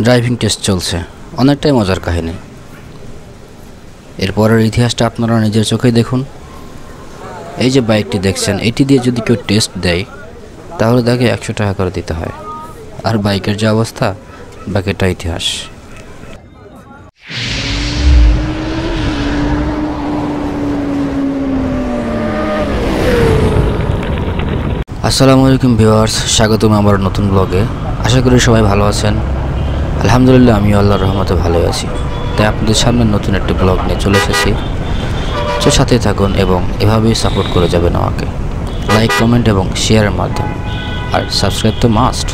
Driving test চলছে, অনেকটাই মজার কাহিনী। এরপরের ইতিহাসটা আপনারা নিজের চোখেই দেখুন। এই যে বাইকটি দেখছেন, এটি দিয়ে যদি কেউ টেস্ট দেয় তাহলে তাকে 100 টাকা করে দিতে হয়। আর বাইকের যে অবস্থা, বাকিটা ইতিহাস। আসসালামু আলাইকুম ভিউয়ার্স, স্বাগতম আমার নতুন ব্লগে। আশা করি সবাই ভালো আছেন। আলহামদুলিল্লাহ, আমিও আল্লাহর রহমতে ভালোই আছি। তাই আপনাদের সামনে নতুন একটি ব্লগ নিয়ে চলে এসেছি। তো সাথে থাকুন এবং এভাবেই সাপোর্ট করে যাবেন আমাকে লাইক, কমেন্ট এবং শেয়ারের মাধ্যমে। আর সাবস্ক্রাইব তো মাস্ট।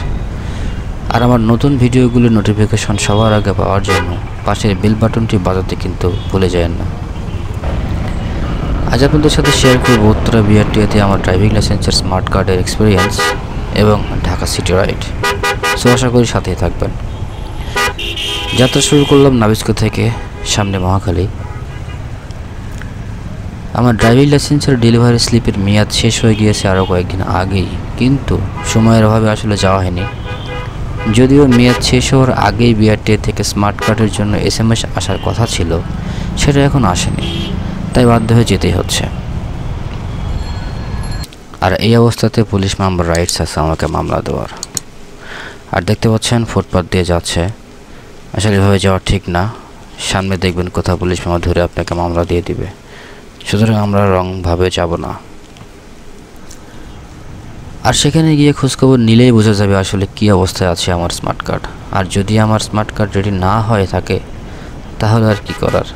আর আমার নতুন ভিডিওগুলোর নোটিফিকেশন সবার আগে পাওয়ার জন্য পাশের বেল বাটনটি বাজাতে কিন্তু ভুলে যাবেন না। আজ আপনাদের সাথে শেয়ার করব উত্তরা বিআরটিএতে আমার ড্রাইভিং লাইসেন্সের স্মার্ট কার্ডের এক্সপিরিয়েন্স এবং ঢাকা সিটি রাইড। সো আশা করি সাথেই থাকবেন। যাত্রা শুরু করলাম নাবিস্কো থেকে, সামনে মহাখালী। আমার ড্রাইভিং লাইসেন্সের ডেলিভারি স্লিপের মেয়াদ শেষ হয়ে গিয়েছে আরও কয়েকদিন আগেই, কিন্তু সময়ের অভাবে আসলে যাওয়া হয়নি। যদিও মেয়াদ শেষ হওয়ার আগেই বিআরটিএ থেকে স্মার্ট কার্ডের জন্য SMS আসার কথা ছিল, সেটা এখন আসেনি, তাই বাধ্য হয়ে যেতেই হচ্ছে। আর এই অবস্থাতে পুলিশ মেম্বার রাইটস আছে আমাকে মামলা দেওয়ার। আর দেখতে পাচ্ছেন ফুটপাথ দিয়ে যাচ্ছে, আসলে এভাবে যাওয়া ঠিক না। সামনে দেখবেন কোথাও পুলিশ মেম্বার ধরে আপনাকে মামলা দিয়ে দিবে, সুতরাং আমরা রংভাবে যাব না। আর সেখানে গিয়ে খোঁজখবর নিলেই বোঝা যাবে আসলে কী অবস্থায় আছে আমার স্মার্ট কার্ড। আর যদি আমার স্মার্ট কার্ড রেডি না হয়ে থাকে তাহলে আর কি করার,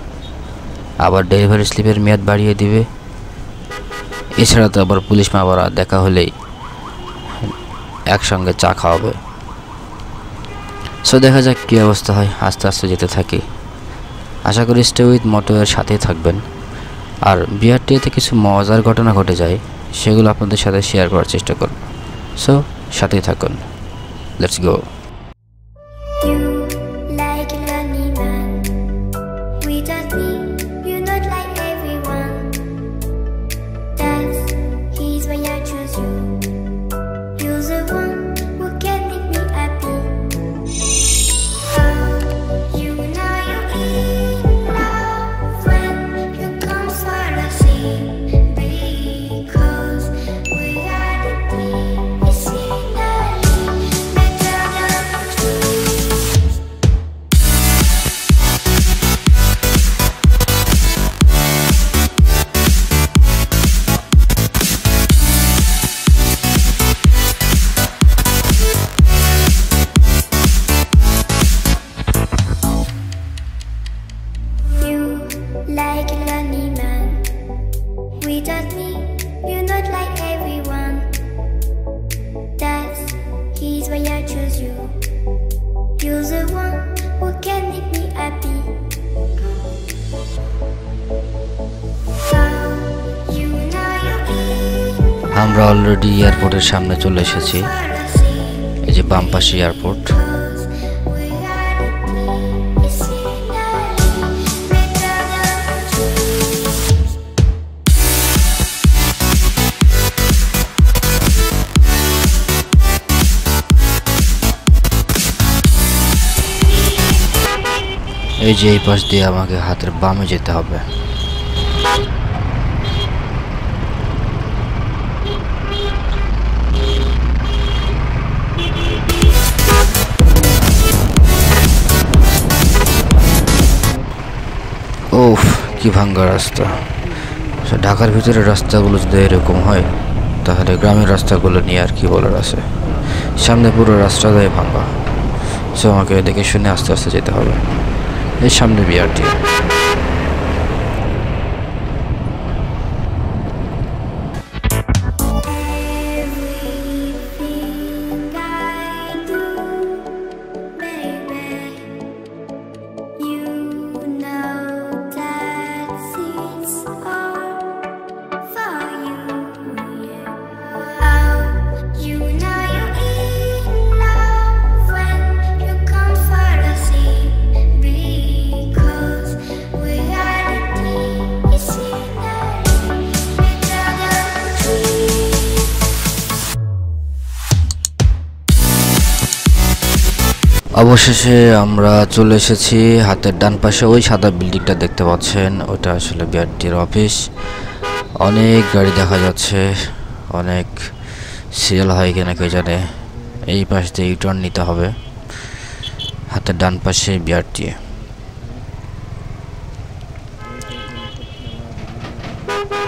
আবার ডেলিভারি স্লিপের মেয়াদ বাড়িয়ে দিবে। এছাড়া তো আবার পুলিশ মেম্বার দেখা হলেই একসঙ্গে চা খাওয়াবে। সো দেখা যাক কী অবস্থা হয়, আস্তে আস্তে যেতে থাকি। আশা করি StayWithMoto এর সাথেই থাকবেন। আর বিআরটিএতে কিছু মজার ঘটনা ঘটে যায়, সেগুলো আপনাদের সাথে শেয়ার করার চেষ্টা করব। সো সাথেই থাকুন, লেটস গো। আমরা অলরেডি এয়ারপোর্টের সামনে চলে এসেছি। এই যে বাম পাশে এয়ারপোর্ট। এই যে এই পাশ দিয়ে আমাকে হাতের বামে যেতে হবে। ওফ, কি ভাঙ্গা রাস্তা! ঢাকার ভিতরে রাস্তাগুলো যদি এরকম হয় তাহলে গ্রামের রাস্তাগুলো নিয়ে আর কি বলার আছে। সামনে পুরো রাস্তাটাই ভাঙ্গা। সো আমাকে দেখে শুনে আস্তে আস্তে যেতে হবে। এই সামনে বিআরটি। অবশেষে আমরা চলে এসেছি হাতের ডান পাশে ওই সাদা বিল্ডিংটা দেখতে পাচ্ছেন, ওটা আসলে বিআরটির অফিস। অনেক গাড়ি দেখা যাচ্ছে, অনেক সিরিয়াল হয় কিনা কে জানে। এই পাশ দিয়ে ইউটার্ন নিতে হবে, হাতের ডান পাশে বিআরটি।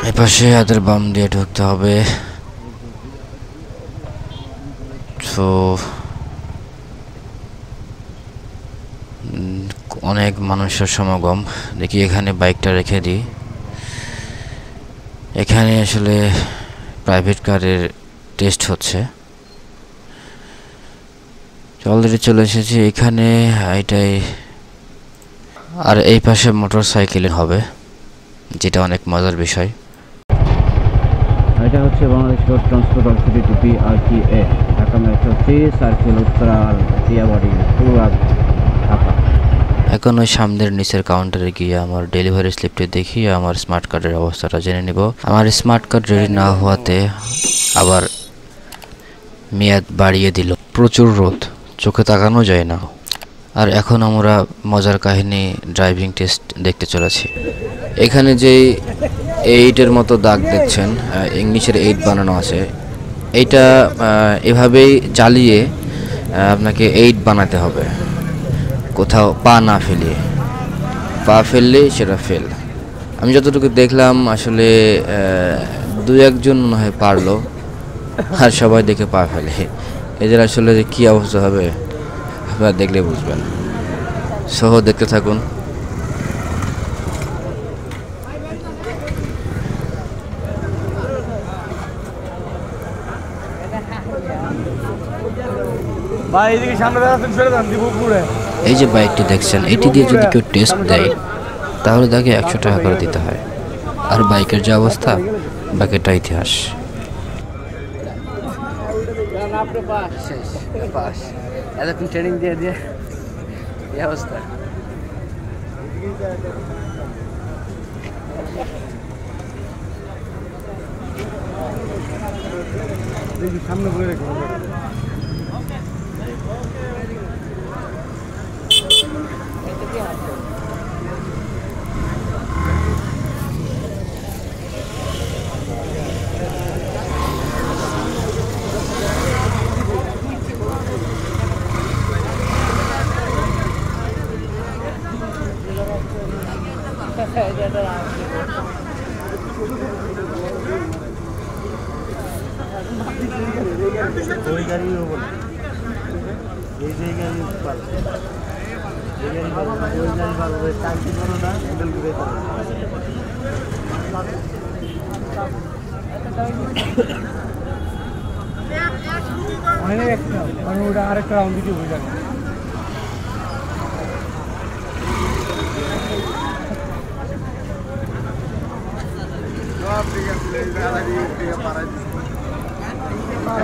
এই পাশে হাতের বাম দিয়ে ঢুকতে হবে। তো অনেক মানুষের সমাগম। দেখি এখানে বাইকটা রেখে দিই। এখানে আসলে প্রাইভেট কারের টেস্ট হচ্ছে। অলরেডি চলে এসেছি এখানে, এটাই। আর এই পাশে মোটর সাইকেল হবে, যেটা অনেক মজার বিষয়। এটা হচ্ছে Bangladesh road transport authority BRTA, Dhaka metro 3 circle উত্তরাল টিয়াবাড়ি পুরাগ ঢাকা। এখন ওই সামনের নিচের কাউন্টারে গিয়ে আমার ডেলিভারি স্লিপটি দেখিয়ে আমার স্মার্ট কার্ডের অবস্থাটা জেনে নেব। আমার স্মার্ট কার্ড রেডি না হওয়াতে আবার মেয়াদ বাড়িয়ে দিল। প্রচুর রোদ, চোখে তাকানো যায় না। আর এখন আমরা মজার কাহিনী ড্রাইভিং টেস্ট দেখতে চলেছি। এখানে যে 8-এর মতো দাগ দেখছেন, ইংলিশের 8 বানানো আছে। এইটা এভাবেই চালিয়ে আপনাকে 8 বানাতে হবে, কোথাও পা না ফেলিয়ে। পা ফেললে সেটা ফেল। আমি যতটুকু দেখলাম আসলে 2-1 মনে হয় পারলো, আর সবাই দেখে পা ফেলে। এদের আসলে কী অবস্থা হবে আপনারা দেখলে বুঝবেন। সহ দেখতে থাকুন। এই যে বাইকটি দেখছেন, এটি দিয়ে যদি কেউ টেস্ট দেয় তাহলে তাকে 100 টাকা করে দিতে হয়। আর বাইকের যে অবস্থা, বাকিটা ইতিহাস। ট্রেনিং দিয়ে দিয়ে এই অবস্থা। সামনে বলে রেখো। আরেকটা রাউন্ড দিকে হয়ে যাবে।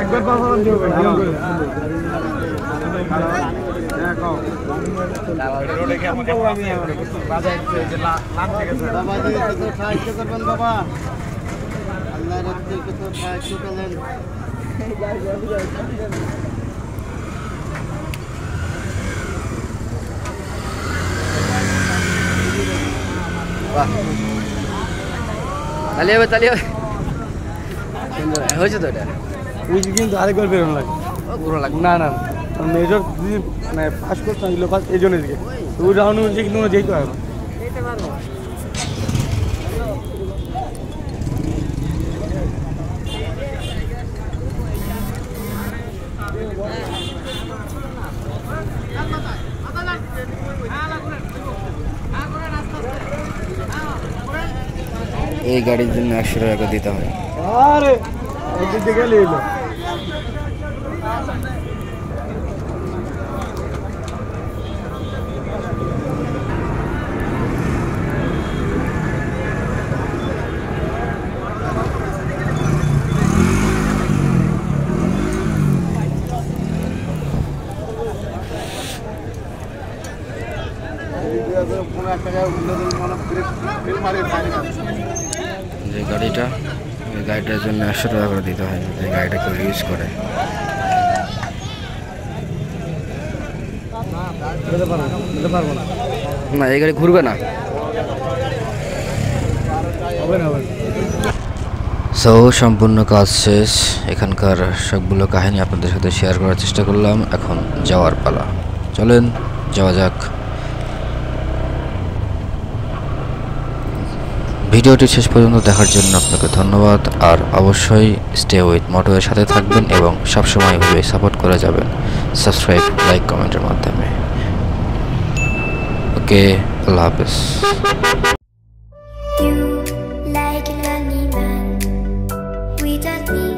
একবার পারফরম্যান্স দিও ভাই, নিয়ম করে দেখো রোডে কেমন আমি বাজার যে লাভ থেকে বাবা জি কত সাহায্য করবেন বাবা, আল্লাহর রাস্তায় কত সাহায্য করলেন। বাহ, তালি হবে তালি হবে। সুন্দর হয়েছে তো এটা। ওই কিন্তু আরেকবার বেরোনো লাগে, পুরো লাগবে না। না মেজর যদি মানে পাস করতে হইলো পাস এই জন্য দিকে ওই রাউন্ড অনুযায়ী কিন্তু যেতে হবে। এই গাড়ির জন্য 100 টাকা দিতে হয়। আরে ওদিকে গেলে এলো যে গাড়িটা, এই গাড়িটার জন্য 100 টাকা করে দিতে হয়, যে গাড়িটা কেউ ইউজ করে। না এই গাড়ি ঘুরবে না। সো সম্পূর্ণ কাজ শেষ, এখানকার সবগুলো কাহিনী আপনাদের সাথে শেয়ার করার চেষ্টা করলাম। এখন যাওয়ার পালা, চলেন যাওয়া যাক। ভিডিওটি শেষ পর্যন্ত দেখার জন্য আপনাকে ধন্যবাদ। আর অবশ্যই স্টে উইথ মোটো এর সাথে থাকবেন এবং সবসময় এভাবে সাপোর্ট করে যাবেন সাবস্ক্রাইব, লাইক, কমেন্টের মাধ্যমে। ওকে, আল্লাহ হাফেজ। You like an animal, we don't need